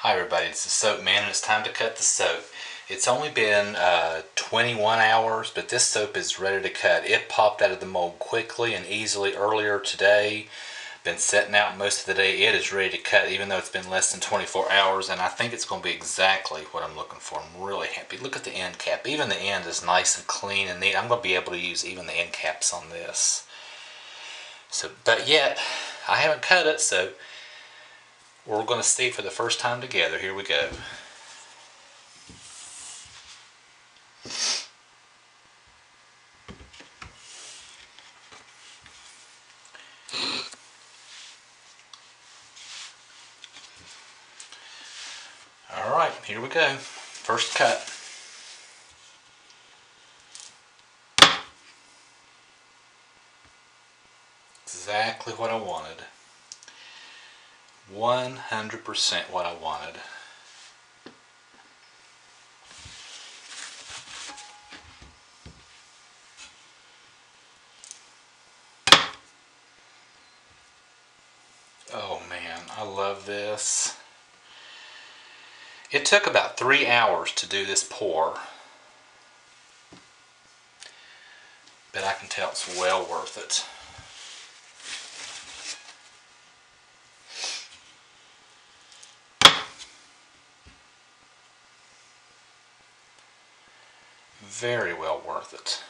Hi everybody, it's the Soap Man and it's time to cut the soap. It's only been 21 hours, but this soap is ready to cut. It popped out of the mold quickly and easily earlier today. Been setting out most of the day. It is ready to cut even though it's been less than 24 hours, and I think it's going to be exactly what I'm looking for. I'm really happy. Look at the end cap. Even the end is nice and clean and neat. I'm going to be able to use even the end caps on this. But yet, I haven't cut it, so we're going to see for the first time together. Here we go. Alright, here we go. First cut. Exactly what I wanted. 100% what I wanted. Oh man, I love this. It took about 3 hours to do this pour, but I can tell it's well worth it. Very well worth it.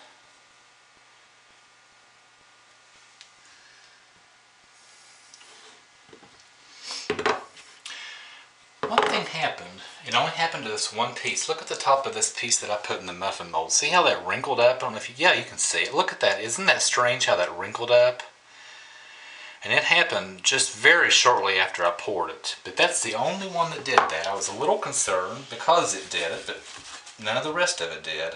One thing happened. It only happened to this one piece. Look at the top of this piece that I put in the muffin mold. See how that wrinkled up? I don't know if you, yeah, you can see it. Look at that. Isn't that strange how that wrinkled up? And it happened just very shortly after I poured it. But that's the only one that did that. I was a little concerned because it did it, but none of the rest of it did.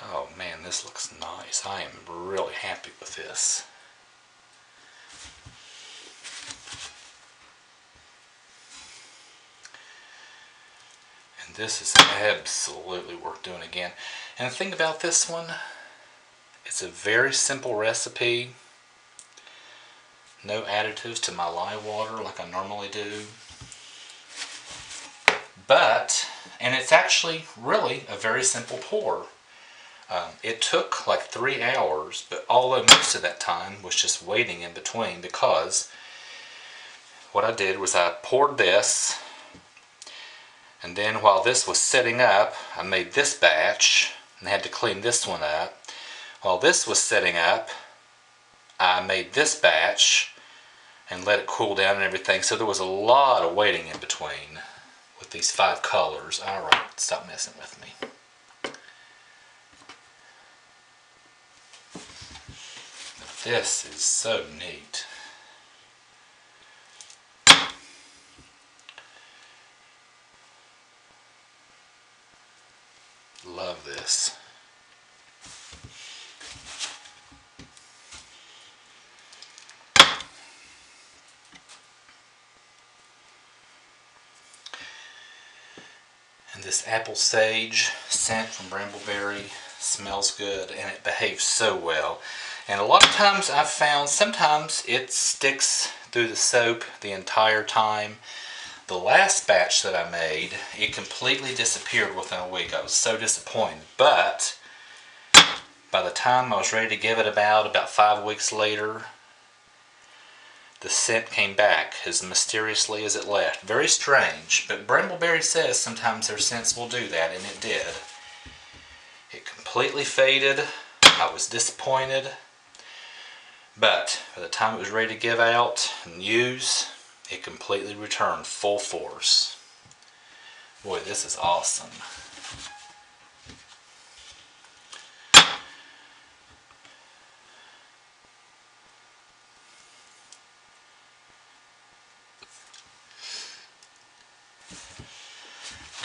Oh man, this looks nice. I am really happy with this. And this is absolutely worth doing again. And the thing about this one, it's a very simple recipe. No additives to my lye water like I normally do. And it's actually really a very simple pour. It took like 3 hours, but although most of that time was just waiting in between, because what I did was I poured this, and then while this was setting up, I made this batch and had to clean this one up. While this was setting up, I made this batch and let it cool down and everything. So there was a lot of waiting in between with these 5 colors. Alright, stop messing with me. This is so neat. Love this. And this apple sage scent from Brambleberry smells good, and it behaves so well. And a lot of times I've found sometimes it sticks through the soap the entire time. The last batch that I made, it completely disappeared within a week. I was so disappointed. But by the time I was ready to give it about 5 weeks later, the scent came back as mysteriously as it left. Very strange, but Brambleberry says sometimes their scents will do that, and it did. It completely faded. I was disappointed. But by the time it was ready to give out and use, it completely returned full force. Boy, this is awesome.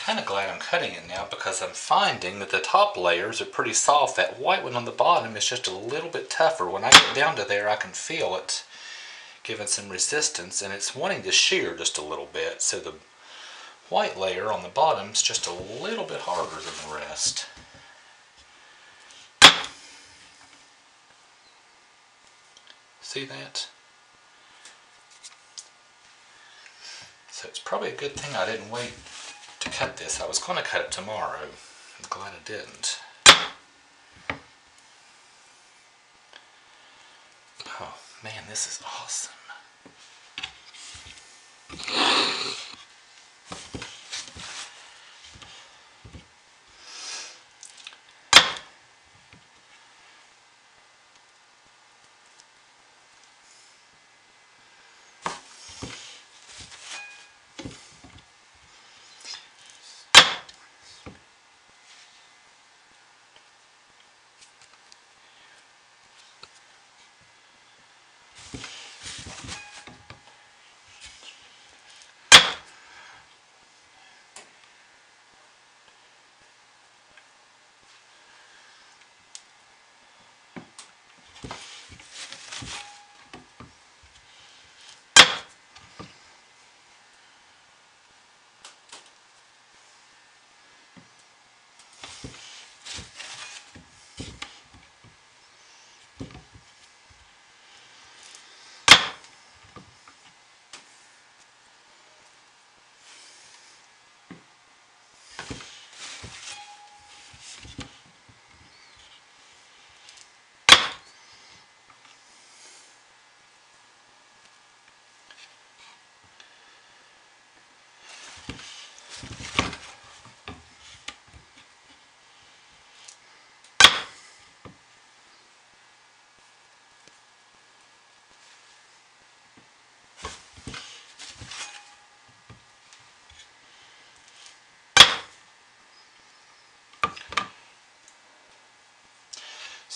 I'm kind of glad I'm cutting it now because I'm finding that the top layers are pretty soft. That white one on the bottom is just a little bit tougher. When I get down to there, I can feel it giving some resistance, and it's wanting to shear just a little bit. So the white layer on the bottom is just a little bit harder than the rest. See that? So it's probably a good thing I didn't wait to cut this. I was going to cut it tomorrow. I'm glad I didn't. Oh man, this is awesome.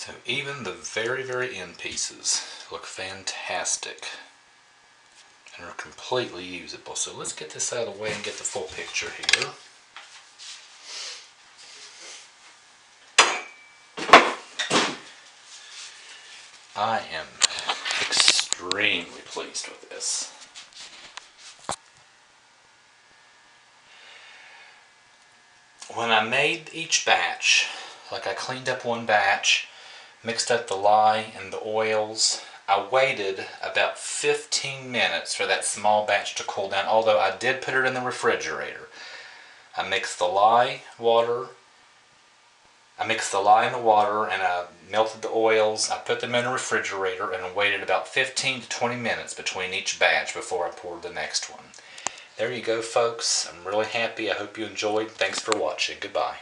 So even the very, very end pieces look fantastic and are completely usable. So let's get this out of the way and get the full picture here. I am extremely pleased with this. When I made each batch, like I cleaned up one batch, mixed up the lye and the oils, I waited about 15 minutes for that small batch to cool down, although I did put it in the refrigerator. I mixed the lye and the water, and I melted the oils. I put them in the refrigerator and waited about 15 to 20 minutes between each batch before I poured the next one. There you go, folks. I'm really happy. I hope you enjoyed. Thanks for watching. Goodbye.